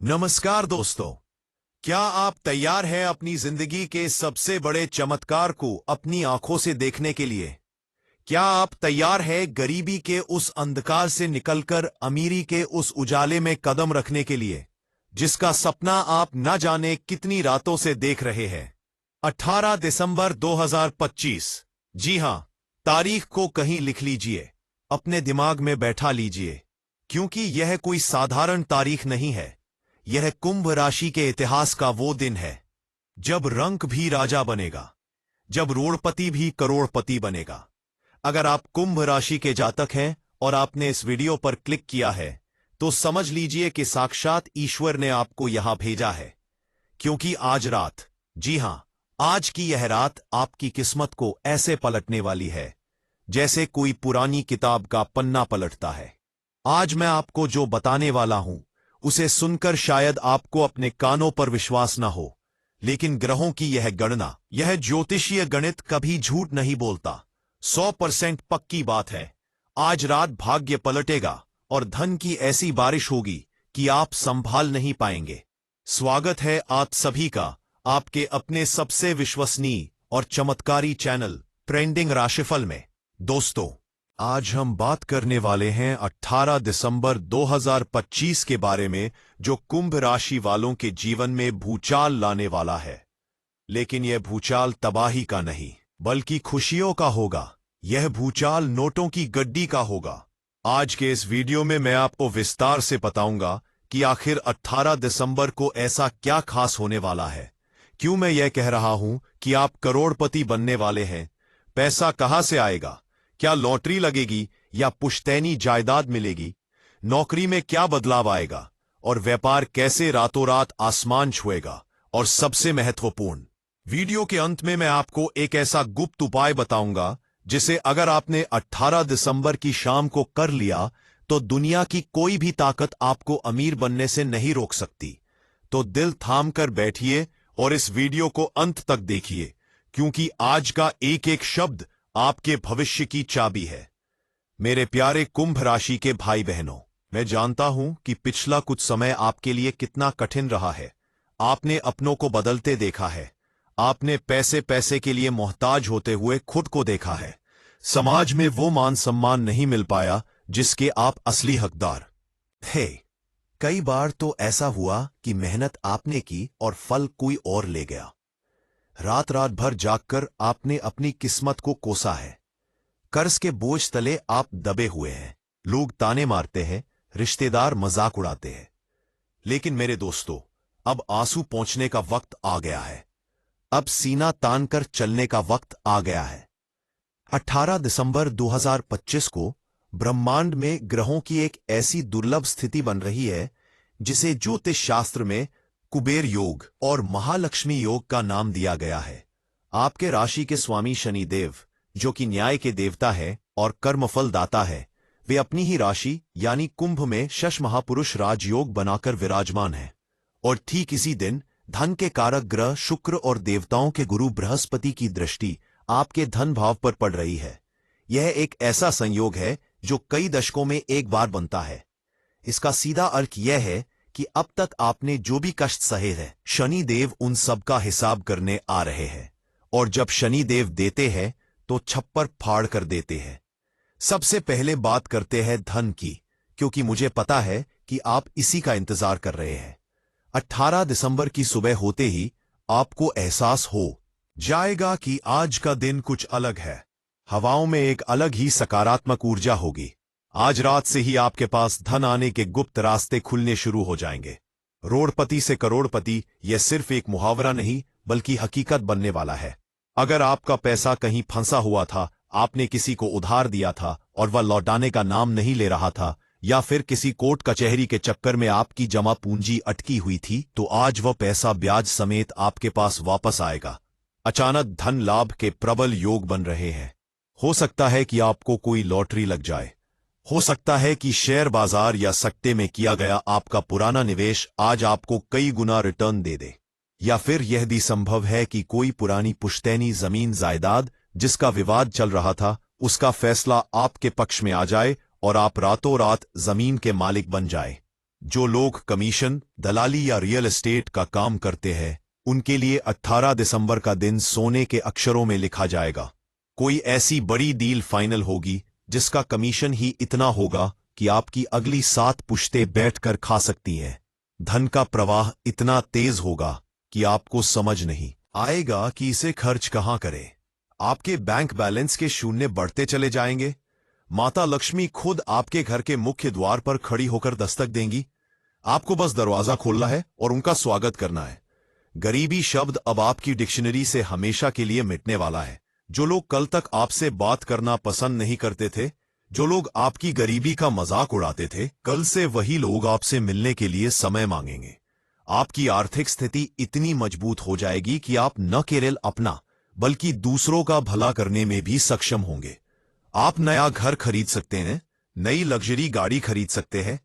नमस्कार दोस्तों, क्या आप तैयार हैं अपनी जिंदगी के सबसे बड़े चमत्कार को अपनी आंखों से देखने के लिए? क्या आप तैयार हैं गरीबी के उस अंधकार से निकलकर अमीरी के उस उजाले में कदम रखने के लिए, जिसका सपना आप न जाने कितनी रातों से देख रहे हैं? 18 दिसंबर 2025। जी हां, तारीख को कहीं लिख लीजिए, अपने दिमाग में बैठा लीजिए, क्योंकि यह कोई साधारण तारीख नहीं है। यह कुंभ राशि के इतिहास का वो दिन है जब रंक भी राजा बनेगा, जब रोड़पति भी करोड़पति बनेगा। अगर आप कुंभ राशि के जातक हैं और आपने इस वीडियो पर क्लिक किया है, तो समझ लीजिए कि साक्षात ईश्वर ने आपको यहां भेजा है, क्योंकि आज रात, जी हां, आज की यह रात आपकी किस्मत को ऐसे पलटने वाली है जैसे कोई पुरानी किताब का पन्ना पलटता है। आज मैं आपको जो बताने वाला हूं, उसे सुनकर शायद आपको अपने कानों पर विश्वास न हो, लेकिन ग्रहों की यह गणना, यह ज्योतिषीय गणित कभी झूठ नहीं बोलता। 100% पक्की बात है। आज रात भाग्य पलटेगा और धन की ऐसी बारिश होगी कि आप संभाल नहीं पाएंगे। स्वागत है आप सभी का आपके अपने सबसे विश्वसनीय और चमत्कारी चैनल ट्रेंडिंग राशिफल में। दोस्तों, आज हम बात करने वाले हैं 18 दिसंबर 2025 के बारे में, जो कुंभ राशि वालों के जीवन में भूचाल लाने वाला है। लेकिन यह भूचाल तबाही का नहीं, बल्कि खुशियों का होगा। यह भूचाल नोटों की गड्डी का होगा। आज के इस वीडियो में मैं आपको विस्तार से बताऊंगा कि आखिर 18 दिसंबर को ऐसा क्या खास होने वाला है। क्यों मैं यह कह रहा हूं कि आप करोड़पति बनने वाले हैं? पैसा कहां से आएगा? क्या लॉटरी लगेगी या पुश्तैनी जायदाद मिलेगी? नौकरी में क्या बदलाव आएगा और व्यापार कैसे रातों रात आसमान छुएगा? और सबसे महत्वपूर्ण, वीडियो के अंत में मैं आपको एक ऐसा गुप्त उपाय बताऊंगा जिसे अगर आपने 18 दिसंबर की शाम को कर लिया, तो दुनिया की कोई भी ताकत आपको अमीर बनने से नहीं रोक सकती। तो दिल थाम कर बैठिए और इस वीडियो को अंत तक देखिए, क्योंकि आज का एक एक शब्द आपके भविष्य की चाबी है। मेरे प्यारे कुंभ राशि के भाई बहनों, मैं जानता हूं कि पिछला कुछ समय आपके लिए कितना कठिन रहा है। आपने अपनों को बदलते देखा है, आपने पैसे पैसे के लिए मोहताज होते हुए खुद को देखा है। समाज में वो मान सम्मान नहीं मिल पाया जिसके आप असली हकदार थे। कई बार तो ऐसा हुआ कि मेहनत आपने की और फल कोई और ले गया। रात रात भर जागकर आपने अपनी किस्मत को कोसा है। कर्ज के बोझ तले आप दबे हुए हैं। लोग ताने मारते हैं, रिश्तेदार मजाक उड़ाते हैं। लेकिन मेरे दोस्तों, अब आंसू पोंछने का वक्त आ गया है। अब सीना तानकर चलने का वक्त आ गया है। 18 दिसंबर 2025 को ब्रह्मांड में ग्रहों की एक ऐसी दुर्लभ स्थिति बन रही है जिसे ज्योतिष शास्त्र में कुबेर योग और महालक्ष्मी योग का नाम दिया गया है। आपके राशि के स्वामी शनिदेव, जो कि न्याय के देवता है और कर्मफल दाता है, वे अपनी ही राशि यानी कुंभ में शश महापुरुष राजयोग बनाकर विराजमान हैं। और ठीक इसी दिन धन के कारक ग्रह शुक्र और देवताओं के गुरु बृहस्पति की दृष्टि आपके धन भाव पर पड़ रही है। यह एक ऐसा संयोग है जो कई दशकों में एक बार बनता है। इसका सीधा अर्थ यह है कि अब तक आपने जो भी कष्ट सहे हैं, शनि देव उन सब का हिसाब करने आ रहे हैं। और जब शनि देव देते हैं तो छप्पर फाड़ कर देते हैं। सबसे पहले बात करते हैं धन की, क्योंकि मुझे पता है कि आप इसी का इंतजार कर रहे हैं। 18 दिसंबर की सुबह होते ही आपको एहसास हो जाएगा कि आज का दिन कुछ अलग है। हवाओं में एक अलग ही सकारात्मक ऊर्जा होगी। आज रात से ही आपके पास धन आने के गुप्त रास्ते खुलने शुरू हो जाएंगे। रोड़पति से करोड़पति, यह सिर्फ एक मुहावरा नहीं बल्कि हकीकत बनने वाला है। अगर आपका पैसा कहीं फंसा हुआ था, आपने किसी को उधार दिया था और वह लौटाने का नाम नहीं ले रहा था, या फिर किसी कोर्ट कचहरी के चक्कर में आपकी जमा पूंजी अटकी हुई थी, तो आज वह पैसा ब्याज समेत आपके पास वापस आएगा। अचानक धन लाभ के प्रबल योग बन रहे हैं। हो सकता है कि आपको कोई लॉटरी लग जाए। हो सकता है कि शेयर बाजार या सट्टे में किया गया आपका पुराना निवेश आज आपको कई गुना रिटर्न दे दे। या फिर यह भी संभव है कि कोई पुरानी पुश्तैनी जमीन जायदाद जिसका विवाद चल रहा था, उसका फैसला आपके पक्ष में आ जाए और आप रातों रात जमीन के मालिक बन जाए। जो लोग कमीशन, दलाली या रियल एस्टेट का काम करते हैं, उनके लिए 18 दिसंबर का दिन सोने के अक्षरों में लिखा जाएगा। कोई ऐसी बड़ी डील फाइनल होगी जिसका कमीशन ही इतना होगा कि आपकी अगली 7 पुश्तें बैठकर खा सकती हैं। धन का प्रवाह इतना तेज होगा कि आपको समझ नहीं आएगा कि इसे खर्च कहां करें। आपके बैंक बैलेंस के शून्य बढ़ते चले जाएंगे। माता लक्ष्मी खुद आपके घर के मुख्य द्वार पर खड़ी होकर दस्तक देंगी। आपको बस दरवाजा खोलना है और उनका स्वागत करना है। गरीबी शब्द अब आपकी डिक्शनरी से हमेशा के लिए मिटने वाला है। जो लोग कल तक आपसे बात करना पसंद नहीं करते थे, जो लोग आपकी गरीबी का मजाक उड़ाते थे, कल से वही लोग आपसे मिलने के लिए समय मांगेंगे। आपकी आर्थिक स्थिति इतनी मजबूत हो जाएगी कि आप न केवल अपना बल्कि दूसरों का भला करने में भी सक्षम होंगे। आप नया घर खरीद सकते हैं, नई लग्जरी गाड़ी खरीद सकते हैं,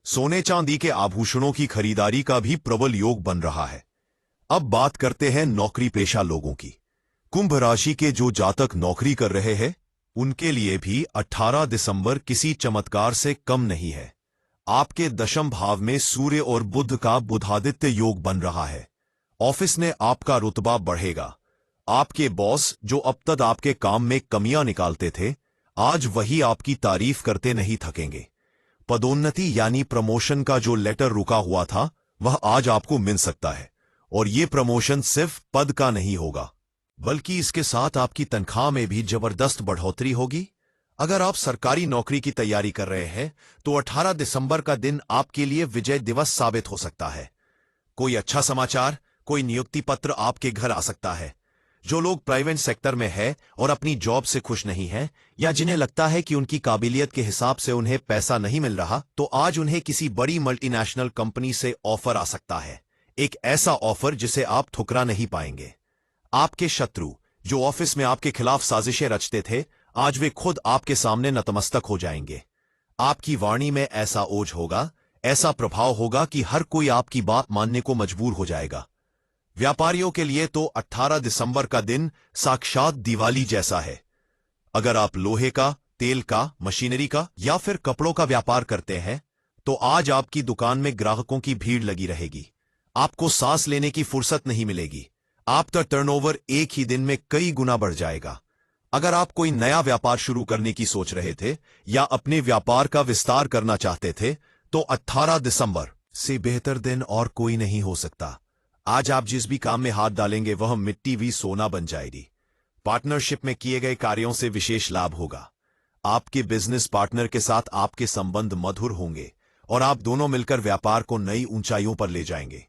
सोने चांदी के आभूषणों की खरीदारी का भी प्रबल योग बन रहा है। अब बात करते हैं नौकरी पेशा लोगों की। कुंभ राशि के जो जातक नौकरी कर रहे हैं, उनके लिए भी 18 दिसंबर किसी चमत्कार से कम नहीं है। आपके दशम भाव में सूर्य और बुध का बुधादित्य योग बन रहा है। ऑफिस में आपका रुतबा बढ़ेगा। आपके बॉस जो अब तक आपके काम में कमियां निकालते थे, आज वही आपकी तारीफ करते नहीं थकेंगे। पदोन्नति यानी प्रमोशन का जो लेटर रुका हुआ था, वह आज आपको मिल सकता है। और ये प्रमोशन सिर्फ पद का नहीं होगा, बल्कि इसके साथ आपकी तनख्वाह में भी जबरदस्त बढ़ोतरी होगी। अगर आप सरकारी नौकरी की तैयारी कर रहे हैं, तो 18 दिसंबर का दिन आपके लिए विजय दिवस साबित हो सकता है। कोई अच्छा समाचार, कोई नियुक्ति पत्र आपके घर आ सकता है। जो लोग प्राइवेट सेक्टर में है और अपनी जॉब से खुश नहीं हैं, या जिन्हें लगता है कि उनकी काबिलियत के हिसाब से उन्हें पैसा नहीं मिल रहा, तो आज उन्हें किसी बड़ी मल्टीनेशनल कंपनी से ऑफर आ सकता है। एक ऐसा ऑफर जिसे आप ठुकरा नहीं पाएंगे। आपके शत्रु जो ऑफिस में आपके खिलाफ साजिशें रचते थे, आज वे खुद आपके सामने नतमस्तक हो जाएंगे। आपकी वाणी में ऐसा ओज होगा, ऐसा प्रभाव होगा कि हर कोई आपकी बात मानने को मजबूर हो जाएगा। व्यापारियों के लिए तो 18 दिसंबर का दिन साक्षात दिवाली जैसा है। अगर आप लोहे का, तेल का, मशीनरी का या फिर कपड़ों का व्यापार करते हैं, तो आज आपकी दुकान में ग्राहकों की भीड़ लगी रहेगी। आपको सांस लेने की फुर्सत नहीं मिलेगी। आपका टर्नओवर एक ही दिन में कई गुना बढ़ जाएगा। अगर आप कोई नया व्यापार शुरू करने की सोच रहे थे या अपने व्यापार का विस्तार करना चाहते थे, तो 18 दिसंबर से बेहतर दिन और कोई नहीं हो सकता। आज आप जिस भी काम में हाथ डालेंगे वह मिट्टी भी सोना बन जाएगी। पार्टनरशिप में किए गए कार्यों से विशेष लाभ होगा। आपके बिजनेस पार्टनर के साथ आपके संबंध मधुर होंगे और आप दोनों मिलकर व्यापार को नई ऊंचाइयों पर ले जाएंगे।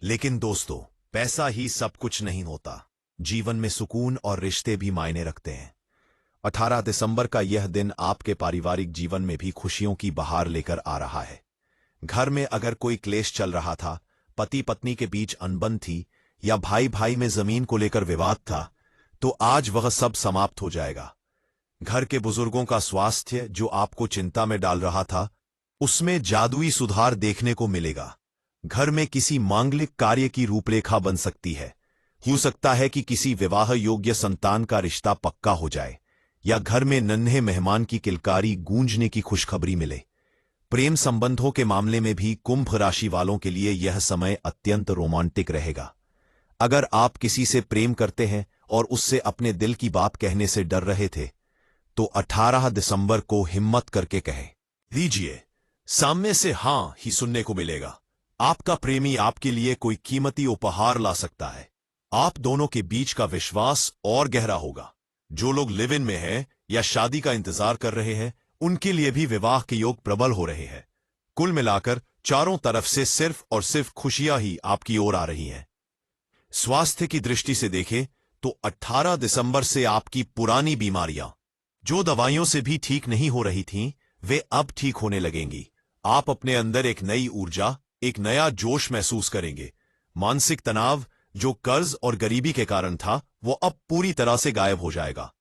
लेकिन दोस्तों, पैसा ही सब कुछ नहीं होता। जीवन में सुकून और रिश्ते भी मायने रखते हैं। 18 दिसंबर का यह दिन आपके पारिवारिक जीवन में भी खुशियों की बहार लेकर आ रहा है। घर में अगर कोई क्लेश चल रहा था, पति पत्नी के बीच अनबन थी या भाई भाई में जमीन को लेकर विवाद था, तो आज वह सब समाप्त हो जाएगा। घर के बुजुर्गों का स्वास्थ्य जो आपको चिंता में डाल रहा था, उसमें जादुई सुधार देखने को मिलेगा। घर में किसी मांगलिक कार्य की रूपरेखा बन सकती है। हो सकता है कि किसी विवाह योग्य संतान का रिश्ता पक्का हो जाए या घर में नन्हे मेहमान की किलकारी गूंजने की खुशखबरी मिले। प्रेम संबंधों के मामले में भी कुंभ राशि वालों के लिए यह समय अत्यंत रोमांटिक रहेगा। अगर आप किसी से प्रेम करते हैं और उससे अपने दिल की बात कहने से डर रहे थे, तो 18 दिसंबर को हिम्मत करके कहे दीजिए। सामने से हां ही सुनने को मिलेगा। आपका प्रेमी आपके लिए कोई कीमती उपहार ला सकता है। आप दोनों के बीच का विश्वास और गहरा होगा। जो लोग लिव इन में हैं या शादी का इंतजार कर रहे हैं, उनके लिए भी विवाह के योग प्रबल हो रहे हैं। कुल मिलाकर चारों तरफ से सिर्फ और सिर्फ खुशियां ही आपकी ओर आ रही हैं। स्वास्थ्य की दृष्टि से देखें तो 18 दिसंबर से आपकी पुरानी बीमारियां जो दवाइयों से भी ठीक नहीं हो रही थीं, वे अब ठीक होने लगेंगी। आप अपने अंदर एक नई ऊर्जा, एक नया जोश महसूस करेंगे। मानसिक तनाव जो कर्ज और गरीबी के कारण था, वो अब पूरी तरह से गायब हो जाएगा।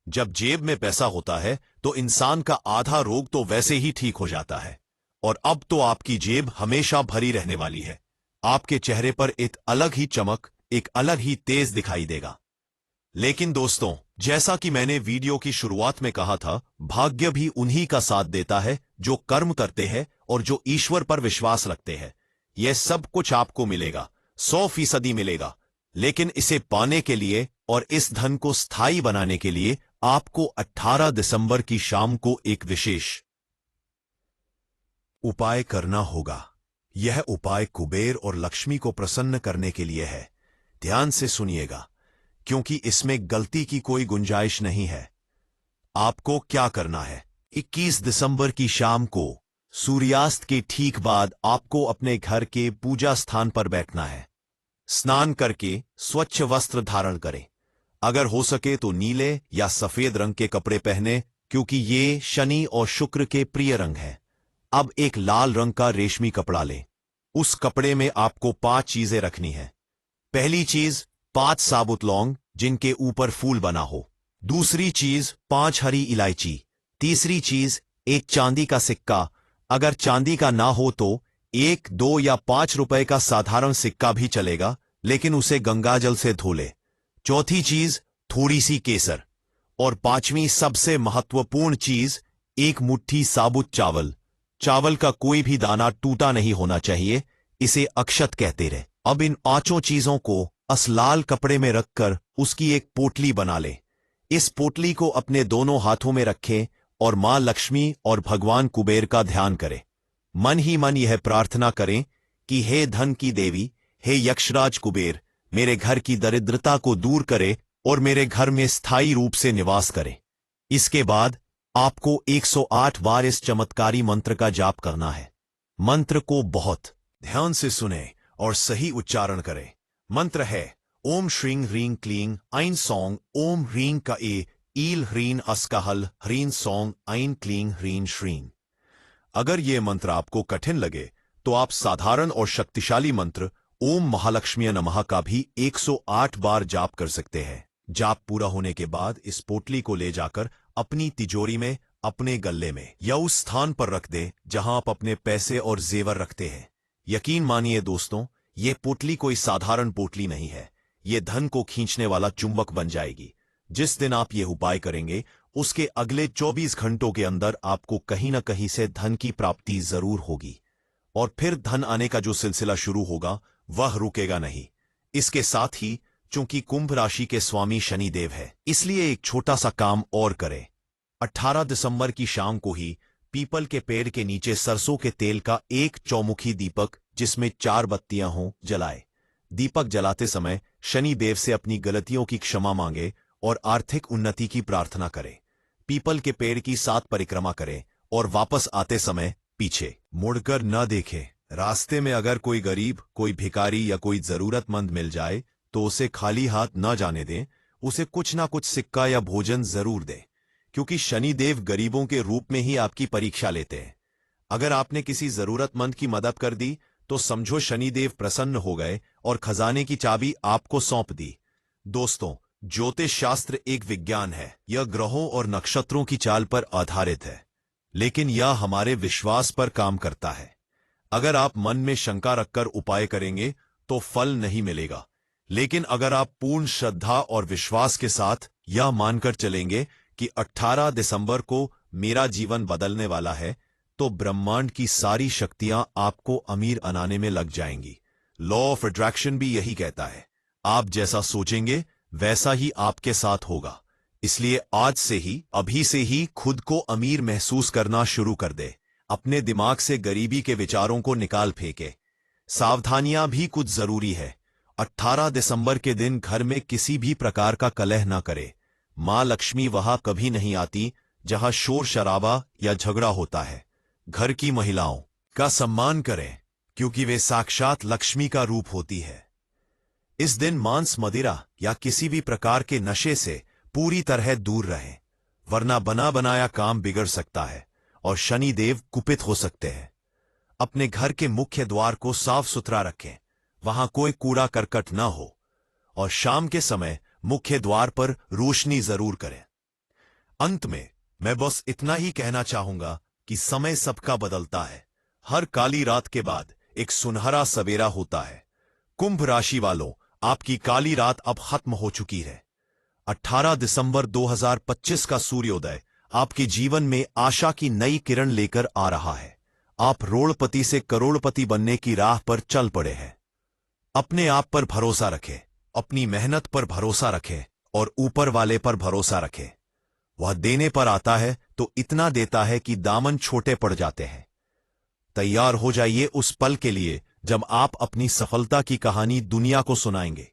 जब जेब में पैसा होता है तो इंसान का आधा रोग तो वैसे ही ठीक हो जाता है, और अब तो आपकी जेब हमेशा भरी रहने वाली है। आपके चेहरे पर एक अलग ही चमक, एक अलग ही तेज दिखाई देगा। लेकिन दोस्तों, जैसा कि मैंने वीडियो की शुरुआत में कहा था, भाग्य भी उन्हीं का साथ देता है जो कर्म करते हैं और जो ईश्वर पर विश्वास रखते हैं, यह सब कुछ आपको मिलेगा, 100% मिलेगा। लेकिन इसे पाने के लिए और इस धन को स्थायी बनाने के लिए आपको 18 दिसंबर की शाम को एक विशेष उपाय करना होगा। यह उपाय कुबेर और लक्ष्मी को प्रसन्न करने के लिए है। ध्यान से सुनिएगा, क्योंकि इसमें गलती की कोई गुंजाइश नहीं है। आपको क्या करना है? 21 दिसंबर की शाम को सूर्यास्त के ठीक बाद आपको अपने घर के पूजा स्थान पर बैठना है। स्नान करके स्वच्छ वस्त्र धारण करें। अगर हो सके तो नीले या सफेद रंग के कपड़े पहने, क्योंकि ये शनि और शुक्र के प्रिय रंग हैं। अब एक लाल रंग का रेशमी कपड़ा लें। उस कपड़े में आपको 5 चीजें रखनी है। पहली चीज 5 साबुत लौंग जिनके ऊपर फूल बना हो। दूसरी चीज 5 हरी इलायची। तीसरी चीज एक चांदी का सिक्का। अगर चांदी का ना हो तो 1, 2 या 5 रुपए का साधारण सिक्का भी चलेगा, लेकिन उसे गंगाजल से धो ले। चौथी चीज थोड़ी सी केसर। और 5वीं सबसे महत्वपूर्ण चीज 1 मुट्ठी साबुत चावल। चावल का कोई भी दाना टूटा नहीं होना चाहिए, इसे अक्षत कहते रहे। अब इन 5 चीजों को असलाल कपड़े में रखकर उसकी एक पोटली बना ले। इस पोटली को अपने दोनों हाथों में रखें और मां लक्ष्मी और भगवान कुबेर का ध्यान करें। मन ही मन यह प्रार्थना करें कि हे धन की देवी, हे यक्षराज कुबेर, मेरे घर की दरिद्रता को दूर करे और मेरे घर में स्थायी रूप से निवास करे। इसके बाद आपको 108 बार इस चमत्कारी मंत्र का जाप करना है। मंत्र को बहुत ध्यान से सुने और सही उच्चारण करें। मंत्र है ओम श्रीं ह्रीं क्लीं ऐं सौं ओम ह्रीं का ईल ह्रीं अस्काहल ह्रीं सौं ऐं क्लीं ह्रीं श्रीं। अगर यह मंत्र आपको कठिन लगे तो आप साधारण और शक्तिशाली मंत्र ओम महालक्ष्मी नमः का भी 108 बार जाप कर सकते हैं। जाप पूरा होने के बाद इस पोटली को ले जाकर अपनी तिजोरी में, अपने गल्ले में या उस स्थान पर रख दे जहां आप अपने पैसे और जेवर रखते हैं। यकीन मानिए दोस्तों, ये पोटली कोई साधारण पोटली नहीं है। ये धन को खींचने वाला चुंबक बन जाएगी। जिस दिन आप ये उपाय करेंगे उसके अगले 24 घंटों के अंदर आपको कहीं न कहीं से धन की प्राप्ति जरूर होगी और फिर धन आने का जो सिलसिला शुरू होगा वह रुकेगा नहीं। इसके साथ ही चूंकि कुंभ राशि के स्वामी शनिदेव है, इसलिए एक छोटा सा काम और करें। 18 दिसंबर की शाम को ही पीपल के पेड़ के नीचे सरसों के तेल का एक चौमुखी दीपक जिसमें 4 बत्तियां हों जलाए। दीपक जलाते समय शनिदेव से अपनी गलतियों की क्षमा मांगे और आर्थिक उन्नति की प्रार्थना करें। पीपल के पेड़ की 7 परिक्रमा करें और वापस आते समय पीछे मुड़कर न देखें। रास्ते में अगर कोई गरीब, कोई भिखारी या कोई जरूरतमंद मिल जाए तो उसे खाली हाथ न जाने दें। उसे कुछ ना कुछ सिक्का या भोजन जरूर दें, क्योंकि शनिदेव गरीबों के रूप में ही आपकी परीक्षा लेते हैं। अगर आपने किसी जरूरतमंद की मदद कर दी तो समझो शनिदेव प्रसन्न हो गए और खजाने की चाबी आपको सौंप दी। दोस्तों, ज्योतिष शास्त्र एक विज्ञान है। यह ग्रहों और नक्षत्रों की चाल पर आधारित है, लेकिन यह हमारे विश्वास पर काम करता है। अगर आप मन में शंका रखकर उपाय करेंगे तो फल नहीं मिलेगा, लेकिन अगर आप पूर्ण श्रद्धा और विश्वास के साथ यह मानकर चलेंगे कि 18 दिसंबर को मेरा जीवन बदलने वाला है, तो ब्रह्मांड की सारी शक्तियां आपको अमीर बनाने में लग जाएंगी। लॉ ऑफ अट्रैक्शन भी यही कहता है, आप जैसा सोचेंगे वैसा ही आपके साथ होगा। इसलिए आज से ही, अभी से ही खुद को अमीर महसूस करना शुरू कर दे। अपने दिमाग से गरीबी के विचारों को निकाल फेंके। सावधानियां भी कुछ जरूरी है। 18 दिसंबर के दिन घर में किसी भी प्रकार का कलह न करे। मां लक्ष्मी वहां कभी नहीं आती जहां शोर शराबा या झगड़ा होता है। घर की महिलाओं का सम्मान करें, क्योंकि वे साक्षात लक्ष्मी का रूप होती है। इस दिन मांस, मदिरा या किसी भी प्रकार के नशे से पूरी तरह दूर रहें, वरना बना बनाया काम बिगड़ सकता है और शनिदेव कुपित हो सकते हैं। अपने घर के मुख्य द्वार को साफ सुथरा रखें, वहां कोई कूड़ा करकट न हो, और शाम के समय मुख्य द्वार पर रोशनी जरूर करें। अंत में मैं बस इतना ही कहना चाहूंगा कि समय सबका बदलता है। हर काली रात के बाद एक सुनहरा सवेरा होता है। कुंभ राशि वालों, आपकी काली रात अब खत्म हो चुकी है। 18 दिसंबर 2025 का सूर्योदय आपके जीवन में आशा की नई किरण लेकर आ रहा है। आप रोड़पति से करोड़पति बनने की राह पर चल पड़े हैं। अपने आप पर भरोसा रखें, अपनी मेहनत पर भरोसा रखें और ऊपर वाले पर भरोसा रखें। वह देने पर आता है तो इतना देता है कि दामन छोटे पड़ जाते हैं। तैयार हो जाइए उस पल के लिए जब आप अपनी सफलता की कहानी दुनिया को सुनाएंगे।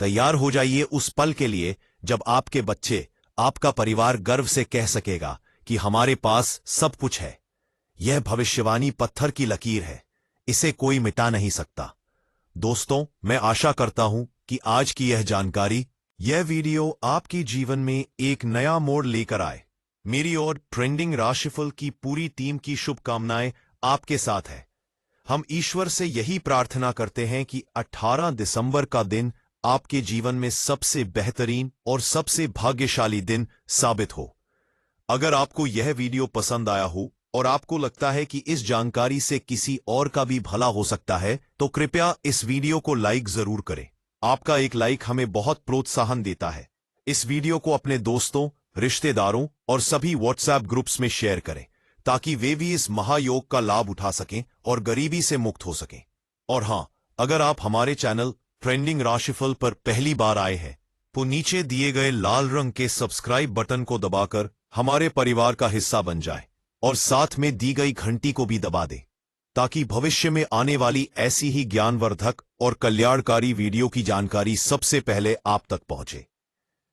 तैयार हो जाइए उस पल के लिए जब आपके बच्चे, आपका परिवार गर्व से कह सकेगा कि हमारे पास सब कुछ है। यह भविष्यवाणी पत्थर की लकीर है, इसे कोई मिटा नहीं सकता। दोस्तों, मैं आशा करता हूं कि आज की यह जानकारी, यह वीडियो आपके जीवन में एक नया मोड़ लेकर आए। मेरी और ट्रेंडिंग राशिफल की पूरी टीम की शुभकामनाएं आपके साथ है। हम ईश्वर से यही प्रार्थना करते हैं कि 18 दिसंबर का दिन आपके जीवन में सबसे बेहतरीन और सबसे भाग्यशाली दिन साबित हो। अगर आपको यह वीडियो पसंद आया हो और आपको लगता है कि इस जानकारी से किसी और का भी भला हो सकता है, तो कृपया इस वीडियो को लाइक जरूर करें। आपका एक लाइक हमें बहुत प्रोत्साहन देता है। इस वीडियो को अपने दोस्तों, रिश्तेदारों और सभी व्हाट्सएप ग्रुप्स में शेयर करें ताकि वे भी इस महायोग का लाभ उठा सकें और गरीबी से मुक्त हो सकें। और हां, अगर आप हमारे चैनल ट्रेंडिंग राशिफल पर पहली बार आए हैं तो नीचे दिए गए लाल रंग के सब्सक्राइब बटन को दबाकर हमारे परिवार का हिस्सा बन जाए और साथ में दी गई घंटी को भी दबा दें ताकि भविष्य में आने वाली ऐसी ही ज्ञानवर्धक और कल्याणकारी वीडियो की जानकारी सबसे पहले आप तक पहुंचे।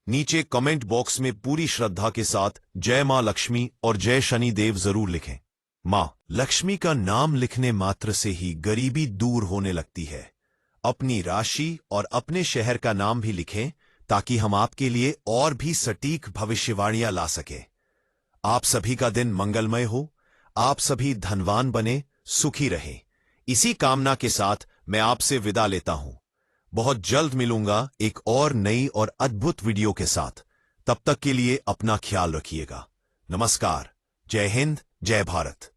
नीचे कमेंट बॉक्स में पूरी श्रद्धा के साथ जय मां लक्ष्मी और जय शनि देव जरूर लिखें। मां लक्ष्मी का नाम लिखने मात्र से ही गरीबी दूर होने लगती है। अपनी राशि और अपने शहर का नाम भी लिखें ताकि हम आपके लिए और भी सटीक भविष्यवाणियां ला सकें। आप सभी का दिन मंगलमय हो, आप सभी धनवान बने, सुखी रहें। इसी कामना के साथ मैं आपसे विदा लेता हूं। बहुत जल्द मिलूंगा एक और नई और अद्भुत वीडियो के साथ। तब तक के लिए अपना ख्याल रखिएगा। नमस्कार, जय हिंद, जय भारत।